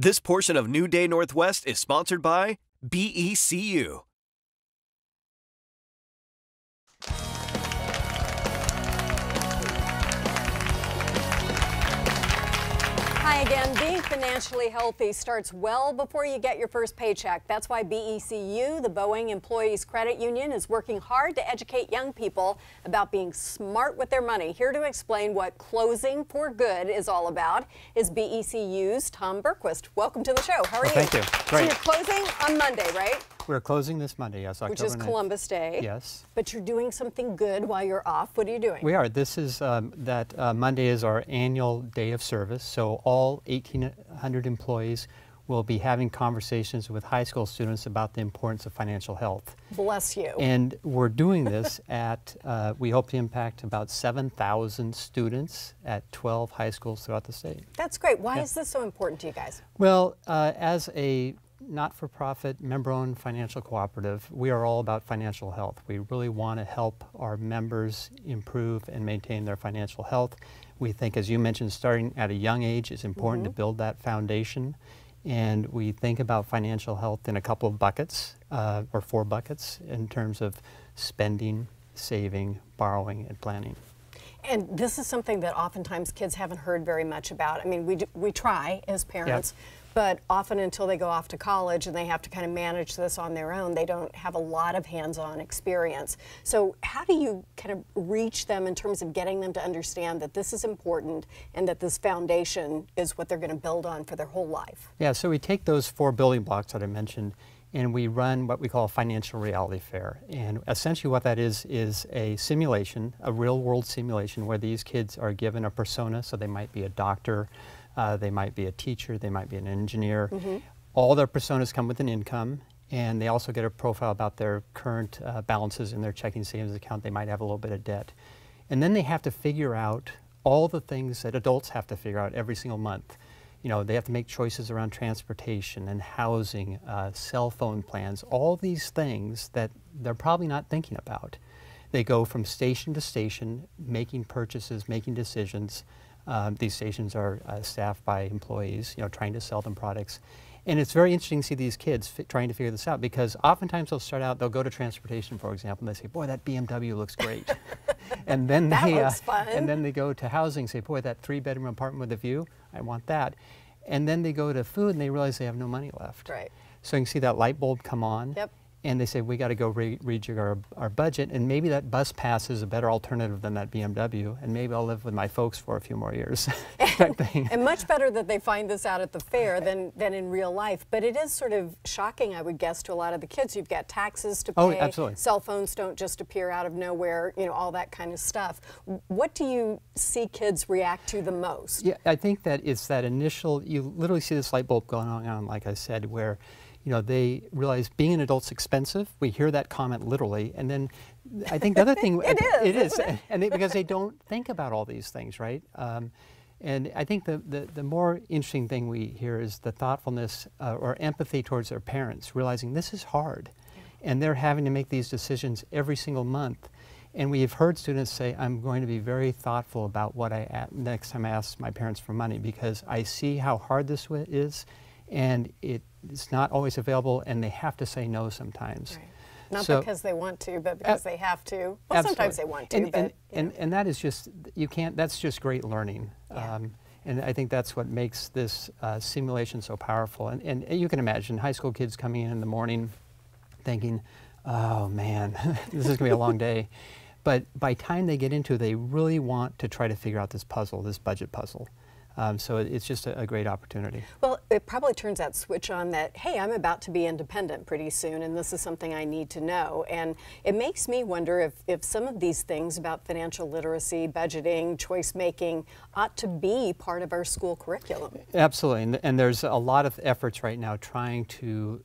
This portion of New Day Northwest is sponsored by BECU. Hi again. Being financially healthy starts well before you get your first paycheck. That's why BECU, the Boeing Employees Credit Union, is working hard to educate young people about being smart with their money. Here to explain what closing for good is all about is BECU's Tom Bergquist. Welcome to the show. How are you? Thank you. Great. So you're closing on Monday, right? We're closing this Monday, yes, October 9th. Which is Columbus Day. Yes. But you're doing something good while you're off. What are you doing? We are. This is Monday is our annual day of service. So all 1,800 employees will be having conversations with high school students about the importance of financial health. Bless you. And we're doing this at, we hope to impact about 7,000 students at 12 high schools throughout the state. That's great. Why is this so important to you guys? Well, as a not-for-profit, member-owned financial cooperative, we are all about financial health. We really want to help our members improve and maintain their financial health. We think, as you mentioned, starting at a young age is important to build that foundation. And we think about financial health in a couple of buckets, or 4 buckets, in terms of spending, saving, borrowing, and planning. And this is something that oftentimes kids haven't heard very much about. I mean, we try as parents, but often until they go off to college and they have to kind of manage this on their own, they don't have a lot of hands-on experience. So how do you kind of reach them in terms of getting them to understand that this is important and that this foundation is what they're going to build on for their whole life? Yeah, so we take those 4 building blocks that I mentioned and we run what we call a financial reality fair. And essentially what that is a simulation, a real-world simulation where these kids are given a persona, so they might be a doctor, they might be a teacher, they might be an engineer. All their personas come with an income, and they also get a profile about their current balances in their checking savings account. They might have a little bit of debt. And then they have to figure out all the things that adults have to figure out every single month. You know, they have to make choices around transportation and housing, cell phone plans, all these things that they're probably not thinking about. They go from station to station, making purchases, making decisions. These stations are staffed by employees, you know, trying to sell them products. And it's very interesting to see these kids trying to figure this out, because oftentimes they'll start out, they'll go to transportation, for example, and they say, boy, that BMW looks great. And then and then they go to housing and say, boy, that 3-bedroom apartment with a view, I want that. And then they go to food and they realize they have no money left. Right. So you can see that light bulb come on. Yep. And they say, we got to go rejig our budget, and maybe that bus pass is a better alternative than that BMW, and maybe I'll live with my folks for a few more years, type thing. And much better that they find this out at the fair than in real life. But it is sort of shocking, I would guess, to a lot of the kids. You've got taxes to pay. Oh, absolutely. Cell phones don't just appear out of nowhere, you know, all that kind of stuff. What do you see kids react to the most? Yeah, I think that it's that initial, you literally see this light bulb going on, like I said, where you know, they realize being an adult's expensive. We hear that comment literally, and then I think the other thing it is, and because they don't think about all these things, right? And I think the more interesting thing we hear is the thoughtfulness or empathy towards their parents, realizing this is hard, and they're having to make these decisions every single month. And we've heard students say, I'm going to be very thoughtful about what next time I ask my parents for money, because I see how hard this is, and it's not always available, and they have to say no sometimes. Right. Not because they want to, but because they have to. Well, sometimes they want to, and that is just, you can't, that's just great learning. And I think that's what makes this simulation so powerful. And you can imagine high school kids coming in the morning thinking, oh man, this is going to be a long day. But by the time they get into it, they really want to try to figure out this puzzle, this budget puzzle. So it's just a great opportunity. Well, it probably turns that switch on that, hey, I'm about to be independent pretty soon, and this is something I need to know. And it makes me wonder if some of these things about financial literacy, budgeting, choice making ought to be part of our school curriculum. Absolutely, and there's a lot of efforts right now trying to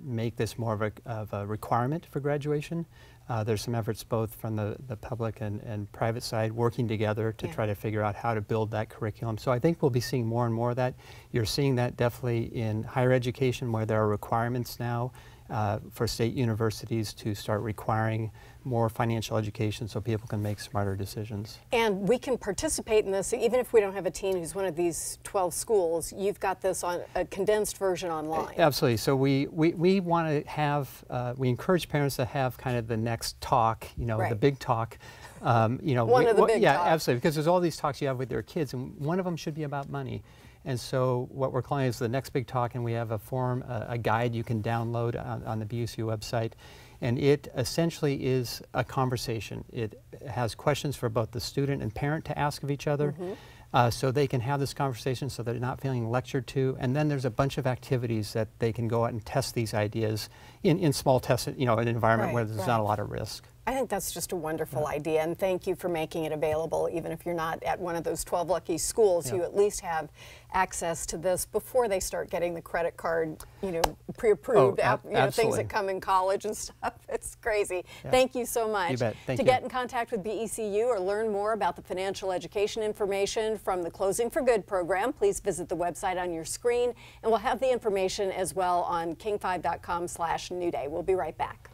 make this more of a requirement for graduation. There's some efforts both from the public and private side working together to try to figure out how to build that curriculum. So I think we'll be seeing more and more of that. You're seeing that definitely in higher education, where there are requirements now for state universities to start requiring more financial education so people can make smarter decisions. And we can participate in this even if we don't have a teen who's one of these 12 schools. You've got this on a condensed version online. Absolutely. So we want to have, we encourage parents to have kind of the next talk, you know, the big talk. You know, one of the big yeah, talks. absolutely, because there's all these talks you have with their kids, and one of them should be about money. And so what we're calling is the next big talk, and we have a form, a guide you can download on the BECU website. And it essentially is a conversation. It has questions for both the student and parent to ask of each other. So they can have this conversation so they're not feeling lectured to. And then there's a bunch of activities that they can go out and test these ideas in small tests, you know, an environment where there's not a lot of risk. I think that's just a wonderful idea, and thank you for making it available. Even if you're not at one of those 12 lucky schools, you at least have access to this before they start getting the credit card, you know, pre-approved, you know, things that come in college and stuff. It's crazy. Thank you so much. You bet. Thank you. To get in contact with BECU or learn more about the financial education information from the Closing for Good program, please visit the website on your screen, and we'll have the information as well on king5.com/newday. We'll be right back.